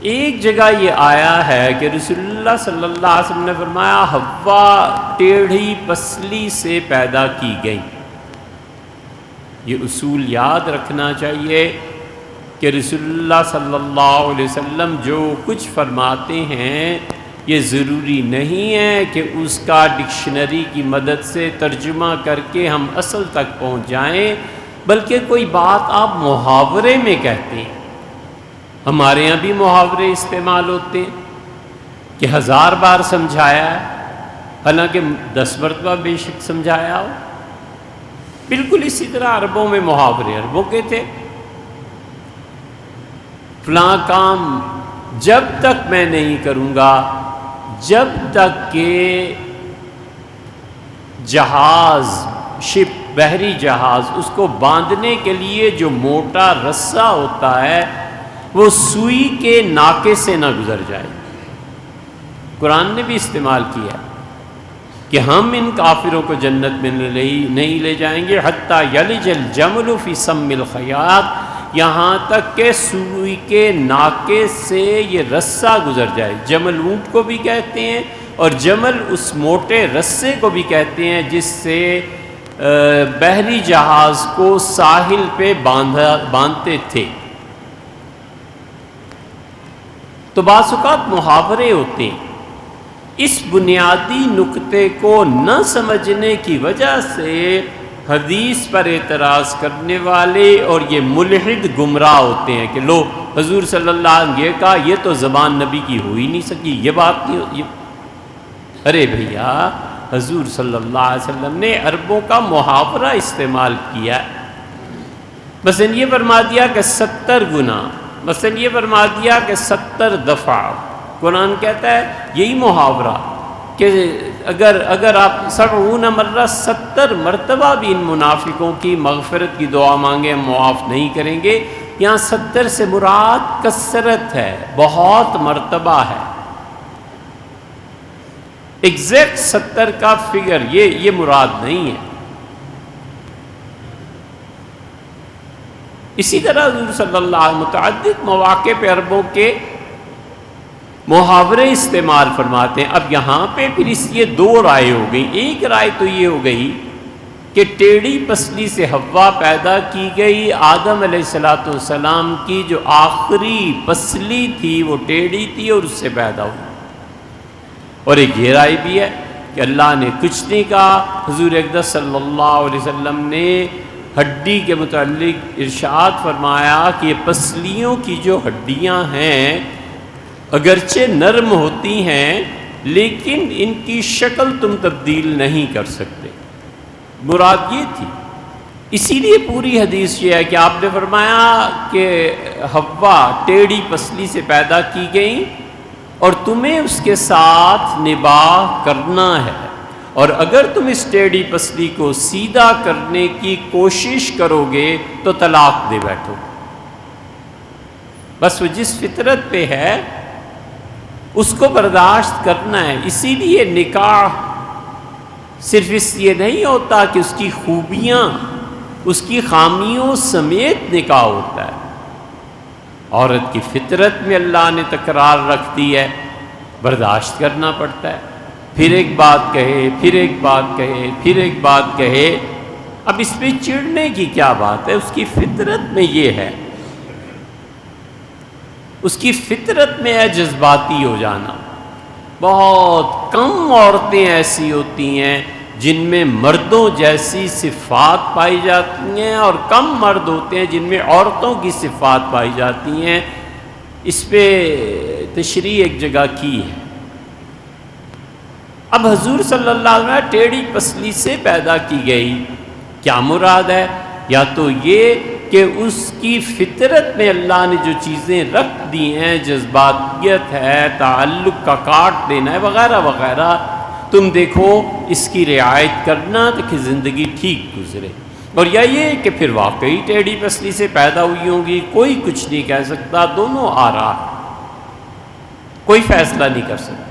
ایک جگہ یہ آیا ہے کہ رسول اللہ صلی اللہ علیہ وسلم نے فرمایا حوا ٹیڑھی پسلی سے پیدا کی گئی۔ یہ اصول یاد رکھنا چاہیے کہ رسول اللہ صلی اللہ علیہ وسلم جو کچھ فرماتے ہیں یہ ضروری نہیں ہے کہ اس کا ڈکشنری کی مدد سے ترجمہ کر کے ہم اصل تک پہنچ جائیں، بلکہ کوئی بات آپ محاورے میں کہتے ہیں۔ ہمارے یہاں بھی محاورے استعمال ہوتے ہیں کہ 1000 بار سمجھایا ہے، حالانکہ 10 مرتبہ بے شک سمجھایا ہو۔ بالکل اسی طرح عربوں میں محاورے عربوں کے تھے، فلاں کام جب تک میں نہیں کروں گا جب تک کہ جہاز شپ بحری جہاز اس کو باندھنے کے لیے جو موٹا رسہ ہوتا ہے وہ سوئی کے ناکے سے نہ گزر جائے۔ قرآن نے بھی استعمال کیا کہ ہم ان کافروں کو جنت میں نہیں لے جائیں گے حتیٰ یلج الجمل فی سم الخیاط، یہاں تک کہ سوئی کے ناکے سے یہ رسہ گزر جائے۔ جمل اونٹ کو بھی کہتے ہیں اور جمل اس موٹے رسے کو بھی کہتے ہیں جس سے بحری جہاز کو ساحل پہ باندھتے تھے۔ تو بعض اوقات محاورے ہوتے ہیں، اس بنیادی نکتے کو نہ سمجھنے کی وجہ سے حدیث پر اعتراض کرنے والے اور یہ ملحد گمراہ ہوتے ہیں کہ لو حضور صلی اللہ علیہ وسلم یہ کہا، یہ تو زبان نبی کی ہو ہی نہیں سکی، یہ بات نہیں۔ ارے بھیا، حضور صلی اللہ علیہ وسلم نے عربوں کا محاورہ استعمال کیا، مثلا یہ فرما دیا کہ 70 گنا، مثلا یہ فرما دیا کہ 70 دفعہ۔ قرآن کہتا ہے یہی محاورہ کہ اگر آپ 70 مرہ 70 مرتبہ بھی ان منافقوں کی مغفرت کی دعا مانگیں ہم معاف نہیں کریں گے۔ یہاں 70 سے مراد کثرت ہے، بہت مرتبہ ہے، ایگزیکٹ 70 کا فگر یہ مراد نہیں ہے۔ اسی طرح حضور صلی اللہ علیہ وسلم متعدد مواقع پہ عربوں کے محاورے استعمال فرماتے ہیں۔ اب یہاں پہ پھر یہ 2 رائے ہو گئی۔ ایک رائے تو یہ ہو گئی کہ ٹیڑھی پسلی سے حوا پیدا کی گئی، آدم علیہ السلام کی جو آخری پسلی تھی وہ ٹیڑھی تھی اور اس سے پیدا ہوئی۔ اور ایک یہ رائے بھی ہے کہ اللہ نے کچھ نہیں کہا، حضور اقدس صلی اللہ علیہ وسلم نے ہڈی کے متعلق ارشاد فرمایا کہ یہ پسلیوں کی جو ہڈیاں ہیں اگرچہ نرم ہوتی ہیں لیکن ان کی شکل تم تبدیل نہیں کر سکتے، مراد یہ تھی۔ اسی لیے پوری حدیث یہ ہے کہ آپ نے فرمایا کہ حوا ٹیڑھی پسلی سے پیدا کی گئی اور تمہیں اس کے ساتھ نباہ کرنا ہے، اور اگر تم اس ٹیڑھی پسلی کو سیدھا کرنے کی کوشش کرو گے تو طلاق دے بیٹھو۔ بس وہ جس فطرت پہ ہے اس کو برداشت کرنا ہے۔ اسی لیے نکاح صرف اس لیے نہیں ہوتا کہ اس کی خوبیاں اس کی خامیوں سمیت نکاح ہوتا ہے، عورت کی فطرت میں اللہ نے تکرار رکھ دی ہے، برداشت کرنا پڑتا ہے، پھر ایک بات کہے پھر ایک بات کہے پھر ایک بات کہے۔ اب اس پہ چڑھنے کی کیا بات ہے، اس کی فطرت میں یہ ہے، اس کی فطرت میں ہے جذباتی ہو جانا۔ بہت کم عورتیں ایسی ہوتی ہیں جن میں مردوں جیسی صفات پائی جاتی ہیں اور کم مرد ہوتے ہیں جن میں عورتوں کی صفات پائی جاتی ہیں۔ اس پہ تشریح ایک جگہ کی ہے۔ اب حضور صلی اللہ علیہ وسلم ٹیڑھی پسلی سے پیدا کی گئی، کیا مراد ہے؟ یا تو یہ کہ اس کی فطرت میں اللہ نے جو چیزیں رکھ دی ہیں، جذباتیت ہے، تعلق کا کاٹ دینا ہے وغیرہ وغیرہ، تم دیکھو اس کی رعایت کرنا تاکہ زندگی ٹھیک گزرے۔ اور یا یہ کہ پھر واقعی ٹیڑھی پسلی سے پیدا ہوئی ہوں گی، کوئی کچھ نہیں کہہ سکتا، دونوں آ رہا، کوئی فیصلہ نہیں کر سکتا۔